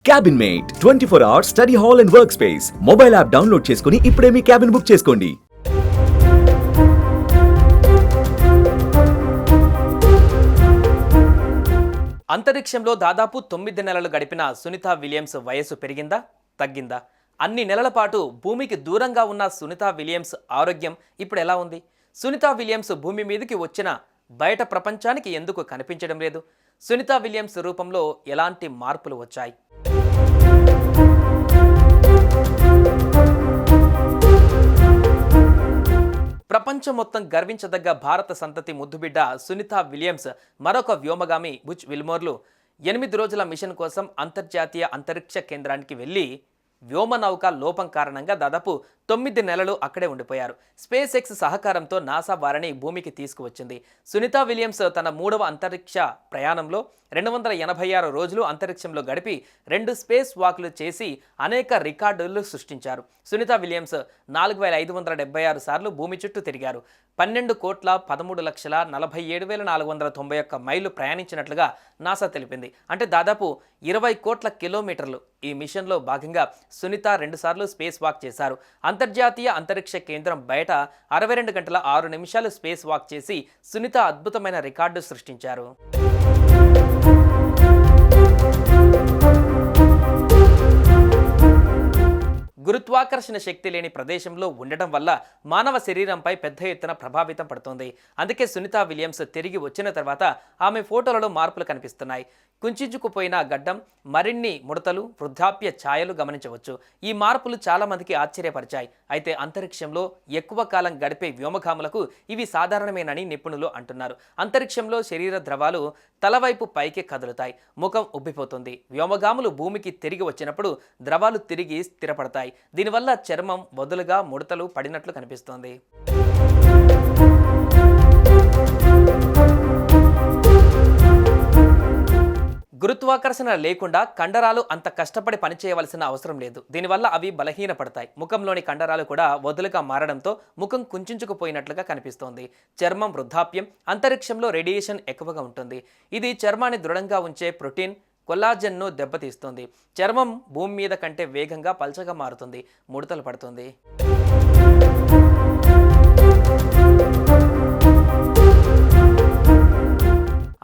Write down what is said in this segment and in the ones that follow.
Cabin Mate 24 hours study hall and work space mobile app download చేసుకుని ఇప్పుడే మీ cabin book చేసుకోండి. అంతరిక్షంలో దాదాపు 9 నెలలు గడిపిన సునీతా విలియమ్స్ వయస్సు పెరిగిందా తగ్గిందా? అన్ని నెలల పాటు భూమికి దూరంగా ఉన్న సునీతా విలియమ్స్ ఆరోగ్యం ఇప్పుడు ఎలా ఉంది? సునీతా విలియమ్స్ భూమి మీదకి వచ్చిన బయట ప్రపంచానికి ఎందుకు కనిపించడం లేదు? సునీతా విలియమ్స్ రూపంలో ఎలాంటి మార్పులు వచ్చాయి? ప్రపంచం మొత్తం గర్వించదగ్గ భారత సంతతి ముద్దుబిడ్డ సునీతా విలియమ్స్ మరొక వ్యోమగామి బుచ్ విల్మోర్లు 8 రోజుల మిషన్ కోసం అంతర్జాతీయ అంతరిక్ష కేంద్రానికి వెళ్ళి వ్యోమనౌక లోపం కారణంగా దాదాపు 9 నెలలు అక్కడే ఉండిపోయారు. స్పేస్ ఎక్స్ సహకారంతో నాసా వారిని భూమికి తీసుకువచ్చింది. సునీతా విలియమ్స్ తన 3వ అంతరిక్ష ప్రయాణంలో 286 రోజులు అంతరిక్షంలో గడిపి 2 స్పేస్ వాక్లు చేసి అనేక రికార్డులు సృష్టించారు. సునీతా విలియమ్స్ 4576 సార్లు భూమి చుట్టూ తిరిగారు. 12,13,47,491 మైళ్ళు ప్రయాణించినట్లుగా నాసా తెలిపింది. అంటే దాదాపు 20 కోట్ల కిలోమీటర్లు. ఈ మిషన్లో భాగంగా సునీత 2 సార్లు స్పేస్ వాక్ చేశారు. అంతర్జాతీయ అంతరిక్ష కేంద్రం బయట 62 గంటల 6 నిమిషాలు స్పేస్ వాక్ చేసి సునీత అద్భుతమైన రికార్డు సృష్టించారు. గురుత్వాకర్షణ శక్తి లేని ప్రదేశంలో ఉండటం వల్ల మానవ శరీరంపై పెద్ద ఎత్తున ప్రభావితం పడుతుంది. అందుకే సునీతా విలియమ్స్ తిరిగి వచ్చిన తర్వాత ఆమె ఫోటోలలో మార్పులు కనిపిస్తున్నాయి. కుంచించుకుపోయిన గడ్డం, మరిన్ని ముడతలు, వృద్ధాప్య ఛాయలు గమనించవచ్చు. ఈ మార్పులు చాలా మందికి ఆశ్చర్యపరిచాయి. అయితే అంతరిక్షంలో ఎక్కువ కాలం గడిపే వ్యోమగాములకు ఇవి సాధారణమేనని నిపుణులు అంటున్నారు. అంతరిక్షంలో శరీర ద్రవాలు తలవైపు పైకి కదులుతాయి, ముఖం ఉబ్బిపోతుంది. వ్యోమగాములు భూమికి తిరిగి వచ్చినప్పుడు ద్రవాలు తిరిగి స్థిరపడతాయి. దీనివల్ల చర్మం వదులుగా ముడతలు పడినట్లు కనిపిస్తోంది. గురుత్వాకర్షణ లేకుండా కండరాలు అంత కష్టపడి పనిచేయవలసిన అవసరం లేదు. దీనివల్ల అవి బలహీనపడతాయి. ముఖంలోని కండరాలు కూడా వదులుగా మారడంతో ముఖం కుంచించుకుపోయినట్లుగా కనిపిస్తోంది. చర్మం వృద్ధాప్యం, అంతరిక్షంలో రేడియేషన్ ఎక్కువగా ఉంటుంది. ఇది చర్మాన్ని దృఢంగా ఉంచే ప్రోటీన్ కొల్లాజెన్ను దెబ్బతీస్తుంది. చర్మం భూమి మీద కంటే వేగంగా పల్చగా మారుతుంది, ముడతలు పడుతుంది.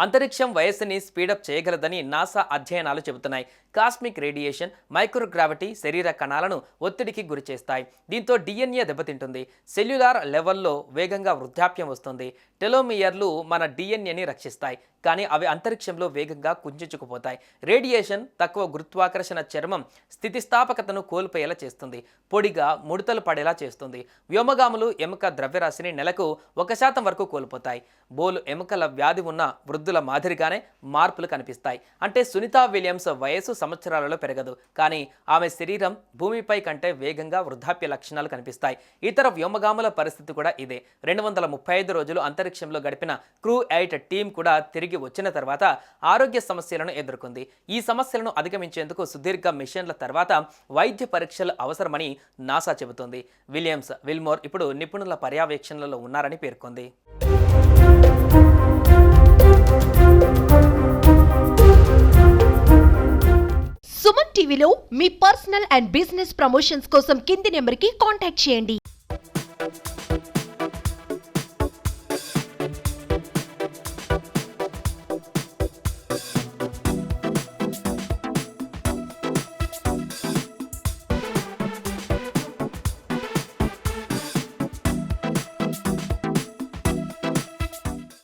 అంతరిక్షం వయస్సుని స్పీడప్ చేయగలదని నాసా అధ్యయనాలు చెబుతున్నాయి. కాస్మిక్ రేడియేషన్, మైక్రోగ్రావిటీ శరీర కణాలను ఒత్తిడికి గురిచేస్తాయి. దీంతో డిఎన్ఏ దెబ్బతింటుంది. సెల్యులార్ లెవెల్లో వేగంగా వృద్ధాప్యం వస్తుంది. టెలోమియర్లు మన డిఎన్ఏని రక్షిస్తాయి, కానీ అవి అంతరిక్షంలో వేగంగా కుంచుకుపోతాయి. రేడియేషన్ తక్కువ గురుత్వాకర్షణ చర్మం స్థితిస్థాపకతను కోల్పోయేలా చేస్తుంది, పొడిగా ముడతలు పడేలా చేస్తుంది. వ్యోమగాములు ఎముక ద్రవ్యరాశిని నెలకు 1% వరకు కోల్పోతాయి. బోలు ఎముకల వ్యాధి ఉన్న వృద్ధుల మాదిరిగానే మార్పులు కనిపిస్తాయి. అంటే సునీతా విలియమ్స్ వయసు సంవత్సరాలలో పెరగదు, కానీ ఆమె శరీరం భూమిపై కంటే వేగంగా వృద్ధాప్య లక్షణాలు కనిపిస్తాయి. ఇతర వ్యోమగాముల పరిస్థితి కూడా ఇదే. 235 రోజులు అంతరిక్షంలో గడిపిన క్రూ 8 టీం కూడా తిరిగి వచ్చిన తర్వాత ఆరోగ్య సమస్యలను ఎదుర్కొంది. ఈ సమస్యలను అధిగమించేందుకు సుదీర్ఘ మిషన్ల తర్వాత వైద్య పరీక్షలు అవసరమని నాసా చెబుతోంది. విలియమ్స్ విల్మోర్ ఇప్పుడు నిపుణుల పర్యవేక్షణలో ఉన్నారని పేర్కొంది. సుమన్ టీవీలో మీ పర్సనల్ అండ్ బిజినెస్ ప్రమోషన్స్ కోసం కింది నెంబర్కి కాంటాక్ట్ చేయండి.